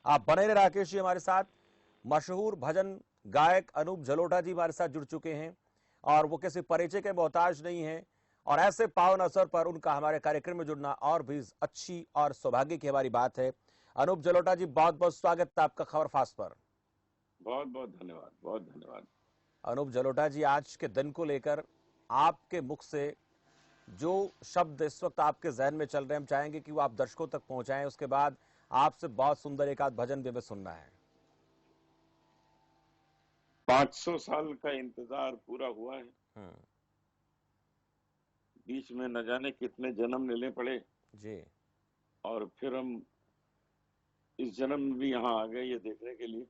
आप बने रहे राकेश जी हमारे साथ। मशहूर भजन गायक अनूप जलोटा जी हमारे साथ जुड़ चुके हैं और वो किसी परिचय के मोहताज नहीं है, और ऐसे पावन अवसर पर उनका हमारे कार्यक्रम में जुड़ना और भी अच्छी और सौभाग्य की हमारी बात है। अनूप जलोटा जी, बहुत बहुत स्वागत है आपका खबर फास्ट पर। बहुत बहुत धन्यवाद, बहुत धन्यवाद। अनूप जलोटा जी, आज के दिन को लेकर आपके मुख से जो शब्द इस वक्त आपके जहन में चल रहे हैं, हम चाहेंगे कि वो आप दर्शकों तक पहुंचाएं। उसके बाद आपसे बहुत सुंदर एक आध भजन भी हमें सुनना है। 500 साल का इंतजार पूरा हुआ है। बीच में न जाने कितने जन्म लेने पड़े जी। और फिर हम इस जन्म में भी यहाँ आ गए ये देखने के लिए।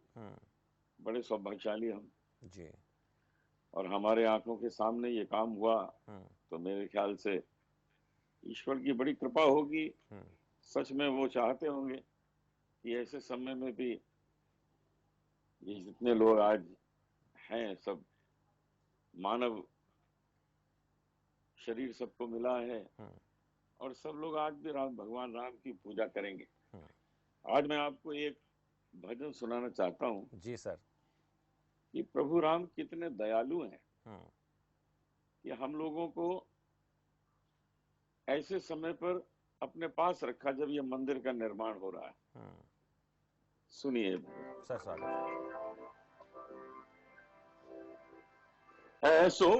बड़े सौभाग्यशाली हम। जी। और हमारे आंखों के सामने ये काम हुआ तो मेरे ख्याल से ईश्वर की बड़ी कृपा होगी। सच में वो चाहते होंगे कि ऐसे समय में भी ये जितने लोग आज हैं, सब मानव शरीर सबको मिला है और सब लोग आज भी भगवान राम की पूजा करेंगे। आज मैं आपको एक भजन सुनाना चाहता हूं जी सर। कि प्रभु राम कितने दयालु हैं कि हम लोगों को ऐसे समय पर अपने पास रखा जब ये मंदिर का निर्माण हो रहा है। सुनिए सर। स्वागत। ऐसो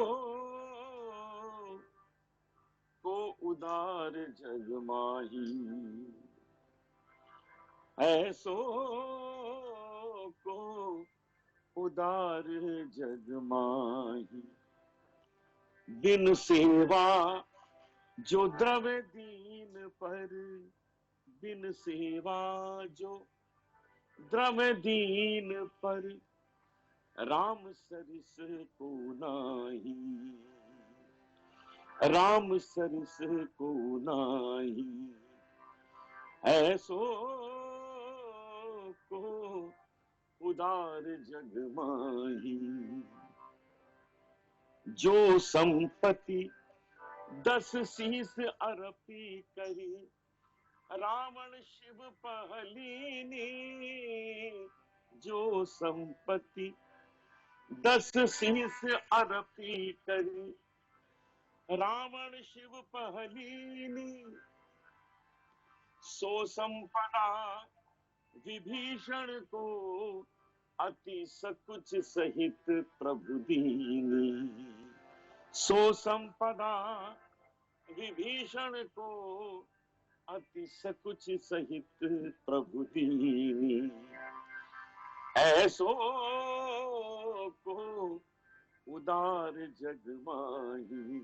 को उदार जग माही, ऐसो को उदार जग माही, बिन सेवा जो द्रव्य दीन पर, बिन सेवा जो द्रव्य दीन पर, राम सरिस को नाही, राम सरिस को नाही। ऐसो को उदार जग माही, जो संपत्ति 10 शीस अर्पी करी, रावण शिव पहलीनी। जो संपत्ति 10 शीस अर्पी करी, रावण शिव पहलीनी। सो संपदा विभीषण को, अति सकुच सहित प्रभु दीनी। सो संपदा विभीषण को, अति सकुच सहित प्रभु दीनी। ऐसो को उदार जग माही,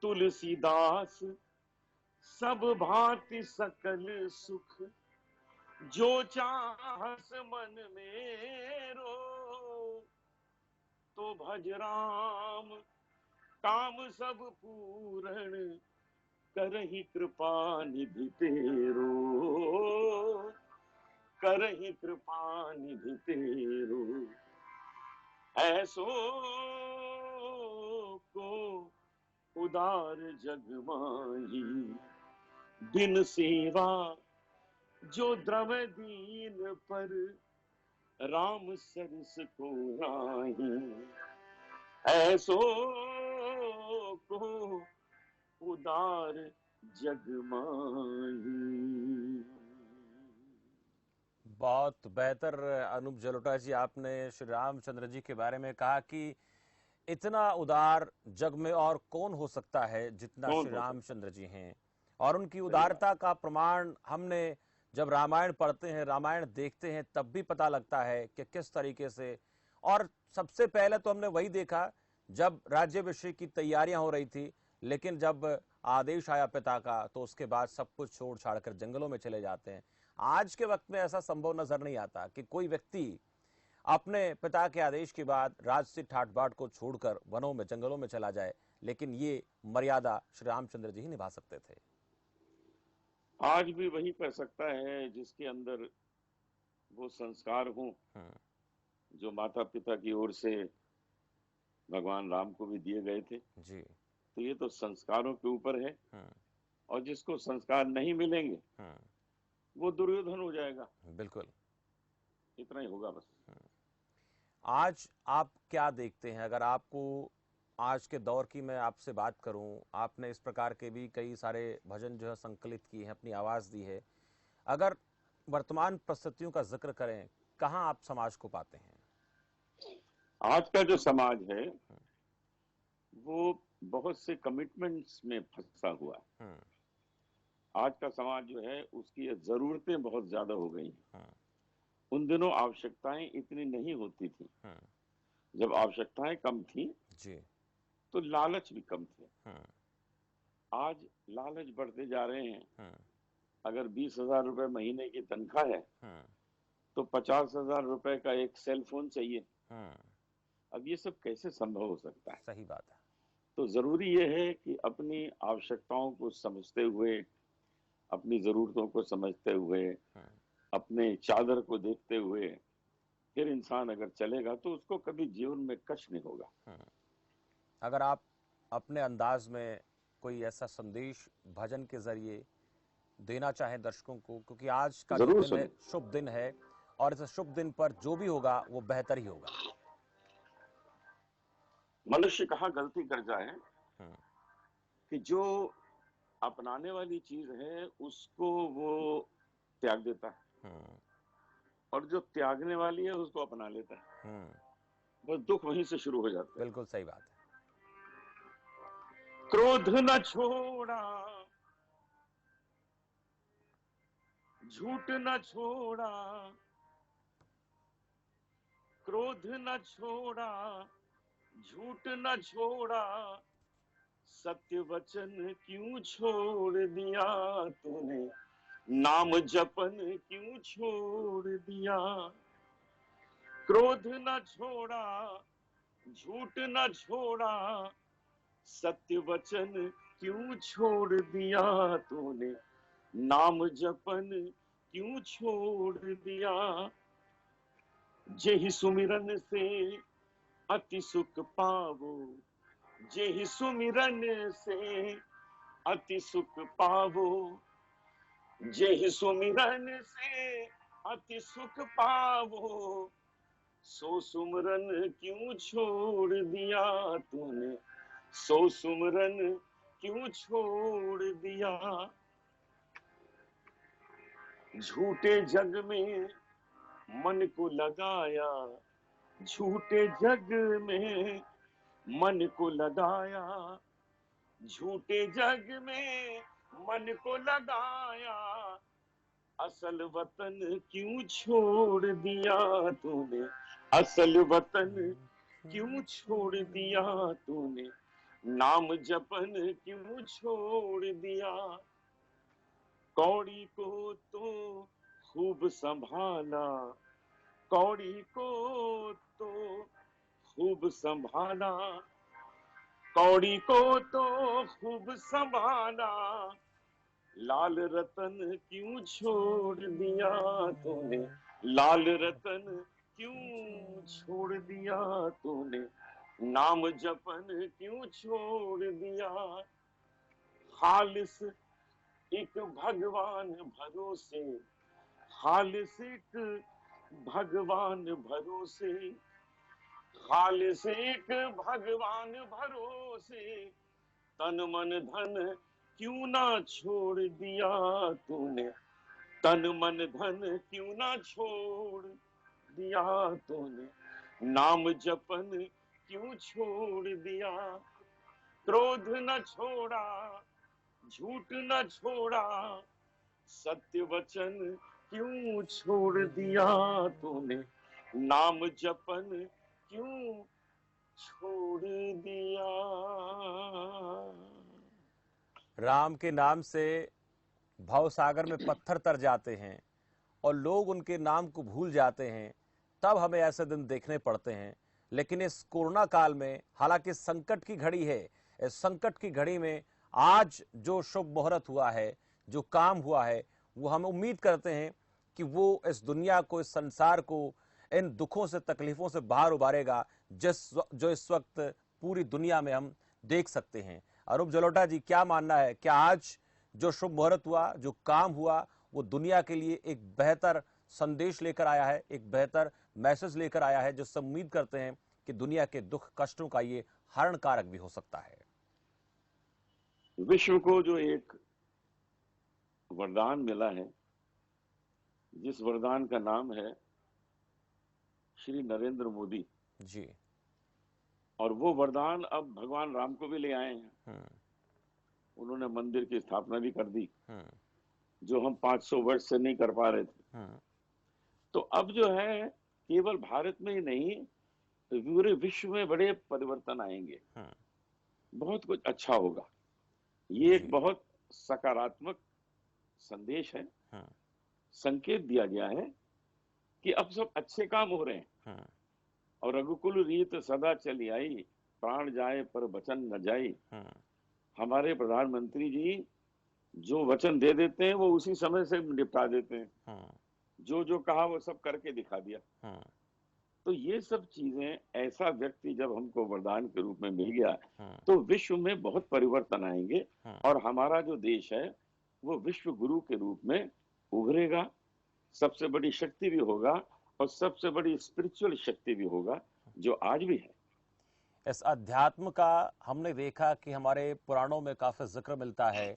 तुलसीदास सब भांति सकल सुख, जो चाहस मन मेरो, तो भज राम काम सब पूरण, करहि कृपा निधि तेरो, करहि कृपा निधि तेरो। ऐसो को उदार जग माही, बिन सेवा जो द्रव्य दीन पर, राम सरस को नाही। ऐसो को उदार जग माही। बहुत बेहतर अनूप जलोटा जी, आपने श्री रामचंद्र जी के बारे में कहा कि इतना उदार जग में और कौन हो सकता है जितना कौन श्री हो सकता? रामचंद्र जी हैं। और उनकी उदारता का प्रमाण हमने जब रामायण पढ़ते हैं, रामायण देखते हैं, तब भी पता लगता है कि किस तरीके से। और सबसे पहले तो हमने वही देखा जब राज्याभिषेक की तैयारियां हो रही थी, लेकिन जब आदेश आया पिता का तो उसके बाद सब कुछ छोड़ छाड़ कर जंगलों में चले जाते हैं। आज के वक्त में ऐसा संभव नजर नहीं आता कि कोई व्यक्ति अपने पिता के आदेश के बाद राजसी ठाट बाट को छोड़कर वनों में जंगलों में चला जाए, लेकिन ये मर्यादा श्री रामचंद्र जी ही निभा सकते थे। आज भी वही कर सकता है जिसके अंदर वो संस्कार हों जो माता पिता की ओर से भगवान राम को भी दिए गए थे। जी। तो ये तो संस्कारों के ऊपर है। और जिसको संस्कार नहीं मिलेंगे वो दुर्योधन हो जाएगा। बिल्कुल। इतना ही होगा बस। आज आप क्या देखते हैं, अगर आपको आज के दौर की मैं आपसे बात करूं, आपने इस प्रकार के भी कई सारे भजन जो है संकलित किए हैं, अपनी आवाज दी है, अगर वर्तमान परिस्थितियों का जिक्र करें, कहां आप समाज को पाते हैं? आज का जो समाज है वो बहुत से कमिटमेंट्स में फंसा हुआ है। आज का समाज जो है उसकी जरूरतें बहुत ज्यादा हो गई हैं। उन दिनों आवश्यकताएं इतनी नहीं होती थी। जब आवश्यकताएं कम थी जी, तो लालच भी कम थे। आज लालच बढ़ते जा रहे हैं। अगर 20,000 रुपए महीने की तनख्वाह है तो 50,000 रुपए का एक सेल फोन चाहिए। अब ये सब कैसे संभव हो सकता है? सही बात है। तो जरूरी ये है कि अपनी आवश्यकताओं को समझते हुए, अपनी जरूरतों को समझते हुए, अपने चादर को देखते हुए फिर इंसान अगर चलेगा तो उसको कभी जीवन में कष्ट नहीं होगा। अगर आप अपने अंदाज में कोई ऐसा संदेश भजन के जरिए देना चाहें दर्शकों को, क्योंकि आज का जो जरूर दिन है सुने। शुभ दिन है, और इस शुभ दिन पर जो भी होगा वो बेहतर ही होगा। मनुष्य कहाँ गलती कर जाए कि जो अपनाने वाली चीज है उसको वो त्याग देता है, और जो त्यागने वाली है उसको अपना लेता है। बस दुख वहीं से शुरू हो जाता है। बिल्कुल सही बात है। क्रोध न छोड़ा, झूठ न छोड़ा, क्रोध न छोड़ा, झूठ न छोड़ा, सत्य वचन क्यों छोड़ दिया तूने, नाम जपन क्यों छोड़ दिया। क्रोध न छोड़ा, झूठ न छोड़ा, सत्य वचन क्यों छोड़ दिया तूने, नाम जपन क्यों छोड़ दिया। जेहि सुमिरन से अति सुख पावो, जेहि सुमिरन से अति सुख पावो, जेहि सुमिरन से अति सुख पावो, सो सुमरन क्यों छोड़ दिया तूने, सो सुमरन क्यों छोड़ दिया। झूठे जग में मन को लगाया, झूठे जग में मन को लगाया, झूठे जग में मन को लगाया, असल वतन क्यों छोड़ दिया तूने, असल वतन क्यों छोड़ दिया तूने, नाम जपन क्यों छोड़ दिया। कौड़ी को तो खूब संभाला, कौड़ी को तो खूब संभाला, कौड़ी को तो खूब संभाला, लाल रतन क्यों छोड़ दिया तूने, लाल रतन क्यों छोड़ दिया तूने, नाम जपन क्यों छोड़ दिया। खालिस एक भगवान भरोसे, खालिस एक भगवान भरोसे, खालिस एक भगवान भरोसे, तन मन धन क्यों ना छोड़ दिया तूने, तन मन धन क्यों ना छोड़ दिया तूने, नाम जपन क्यों छोड़ दिया। क्रोध न छोड़ा, झूठ न छोड़ा, सत्य वचन क्यों छोड़ दिया तूने, नाम जपन क्यों छोड़ दिया। राम के नाम से भवसागर में पत्थर तर जाते हैं और लोग उनके नाम को भूल जाते हैं, तब हमें ऐसे दिन देखने पड़ते हैं। लेकिन इस कोरोना काल में, हालांकि संकट की घड़ी है, इस संकट की घड़ी में आज जो शुभ मुहूर्त हुआ है, जो काम हुआ है, वो हम उम्मीद करते हैं कि वो इस दुनिया को, इस संसार को इन दुखों से, तकलीफों से बाहर उबारेगा, जो इस वक्त पूरी दुनिया में हम देख सकते हैं। अरूप जलोटा जी, क्या मानना है, क्या आज जो शुभ मुहूर्त हुआ, जो काम हुआ, वो दुनिया के लिए एक बेहतर संदेश लेकर आया है, एक बेहतर मैसेज लेकर आया है, जिससे उम्मीद करते हैं कि दुनिया के दुख कष्टों का ये हरण कारक भी हो सकता है। विश्व को जो एक वरदान मिला है, जिस वरदान का नाम है श्री नरेंद्र मोदी जी, और वो वरदान अब भगवान राम को भी ले आए हैं। उन्होंने मंदिर की स्थापना भी कर दी, जो हम 500 वर्ष से नहीं कर पा रहे थे। तो अब जो है केवल भारत में ही नहीं, पूरे विश्व में बड़े परिवर्तन आएंगे, बहुत कुछ अच्छा होगा। ये एक बहुत सकारात्मक संदेश है, संकेत दिया गया है कि अब सब अच्छे काम हो रहे हैं। और रघुकुल रीत सदा चली आई, प्राण जाए पर वचन न जाए। हमारे प्रधानमंत्री जी जो वचन दे देते हैं वो उसी समय से निपटा देते हैं। जो जो कहा वो सब करके दिखा दिया। तो ये सब चीजें, ऐसा व्यक्ति जब हमको वरदान के रूप में मिल गया, तो विश्व में बहुत परिवर्तन आएंगे और हमारा जो देश है वो विश्व गुरु के रूप में उभरेगा। सबसे बड़ी शक्ति भी होगा और सबसे बड़ी स्पिरिचुअल शक्ति भी होगा, जो आज भी है। इस अध्यात्म का हमने देखा कि हमारे पुराणों में काफी जिक्र मिलता है।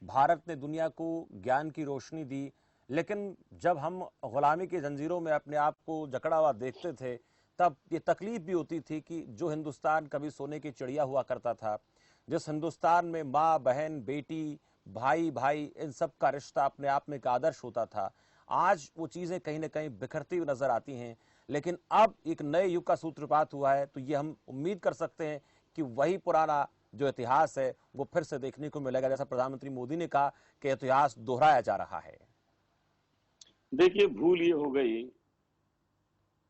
भारत ने दुनिया को ज्ञान की रोशनी दी, लेकिन जब हम गुलामी की जंजीरों में अपने आप को जकड़ा हुआ देखते थे, तब ये तकलीफ भी होती थी कि जो हिंदुस्तान कभी सोने की चिड़िया हुआ करता था, जिस हिंदुस्तान में माँ बहन बेटी भाई भाई इन सब का रिश्ता अपने आप में एक आदर्श होता था, आज वो चीजें कहीं ना कहीं बिखरती हुई नजर आती हैं। लेकिन अब एक नए युग का सूत्रपात हुआ है, तो ये हम उम्मीद कर सकते हैं कि वही पुराना जो इतिहास है वो फिर से देखने को मिलेगा, जैसा प्रधानमंत्री मोदी ने कहा कि इतिहास दोहराया जा रहा है। देखिए, भूल ये हो गई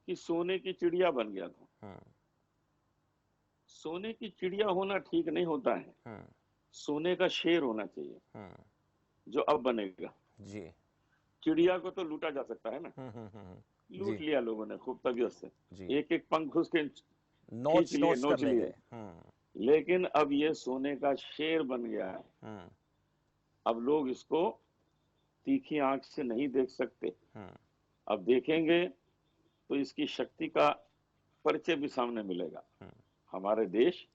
कि सोने की चिड़िया बन गया था। सोने की चिड़िया होना ठीक नहीं होता है, सोने का शेर होना चाहिए, जो अब बनेगा। जी, चिड़िया को तो लूटा जा सकता है ना, लूट लिया लोगों ने खूब तबीयत से, एक एक पंख उसके खींच लिए, नोच लिए। लेकिन अब ये सोने का शेर बन गया है। अब लोग इसको तीखी आंख से नहीं देख सकते, अब देखेंगे तो इसकी शक्ति का परिचय भी सामने मिलेगा। हमारे देश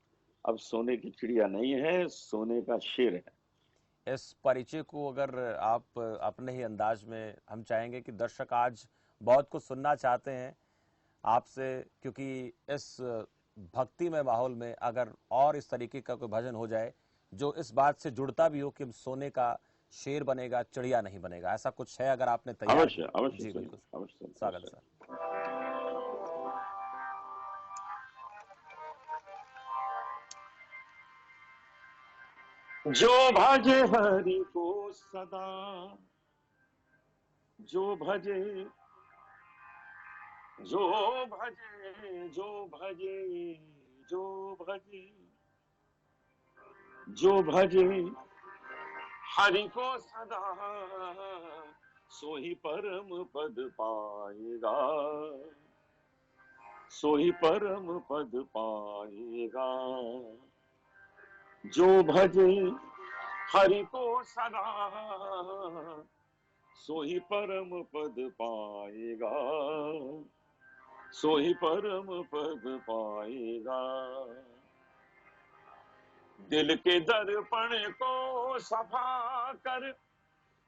अब सोने की चिड़िया नहीं है, सोने का शेर है। इस परिचय को अगर आप अपने ही अंदाज में, हम चाहेंगे कि दर्शक आज बहुत कुछ सुनना चाहते हैं आपसे, क्योंकि इस भक्ति में माहौल में अगर और इस तरीके का कोई भजन हो जाए जो इस बात से जुड़ता भी हो कि सोने का शेर बनेगा, चिड़िया नहीं बनेगा, ऐसा कुछ है अगर आपने तैयार? अवश्य अवश्य जी बिल्कुल, अवश्य। स्वागत सर। जो भजे हरि को सदा, जो भजे जो भजे जो भजे जो भजे जो भजे हरि को सदा, सोही परम पद पाएगा, सोही परम पद पाएगा। जो भजे हरि को सदा, सोही परम पद पाएगा, सोही परम पद पाएगा। दिल के दर्पण को सफा कर,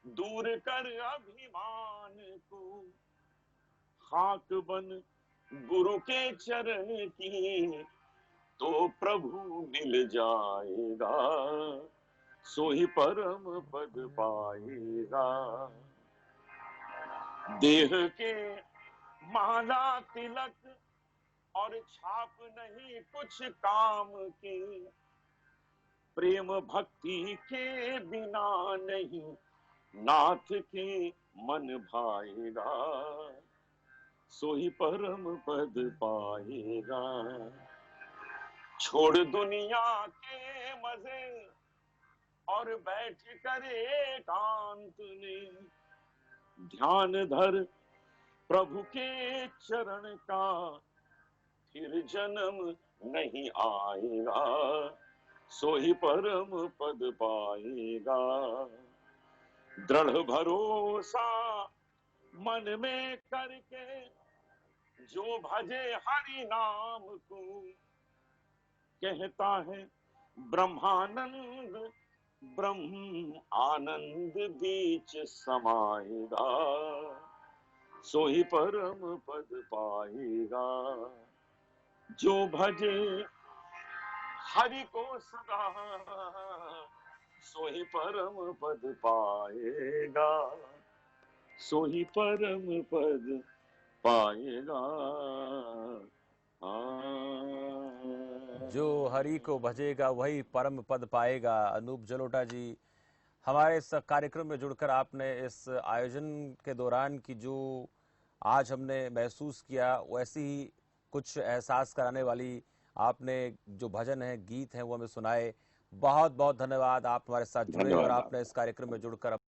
दूर कर अभिमान को, खाक बन गुरु के चरण की, तो प्रभु मिल जाएगा, सोही परम पद पाएगा। देह के माला तिलक और छाप नहीं कुछ काम की, प्रेम भक्ति के बिना नहीं नाथ के मन भाएगा, सोही परम पद पाएगा। छोड़ दुनिया के मजे और बैठ कर एकांत में, ध्यान धर प्रभु के चरण का, फिर जन्म नहीं आएगा, सोही परम पद पाएगा। दृढ़ भरोसा मन में करके जो भजे हरि नाम को, कहता है ब्रह्मानंद ब्रह्म आनंद बीच समाएगा, सो ही परम पद पाएगा। जो भजे हरि को सदा, सो ही परम पद पाएगा, सो ही परम पद पाएगा। जो हरि को भजेगा वही परम पद पाएगा। अनूप जलोटा जी, हमारे इस कार्यक्रम में जुड़कर आपने इस आयोजन के दौरान की जो आज हमने महसूस किया, वैसी ही कुछ एहसास कराने वाली आपने जो भजन है, गीत हैं, वो हमें सुनाए। बहुत बहुत धन्यवाद, आप हमारे साथ जुड़े और धन्यवाद। आपने इस कार्यक्रम में जुड़कर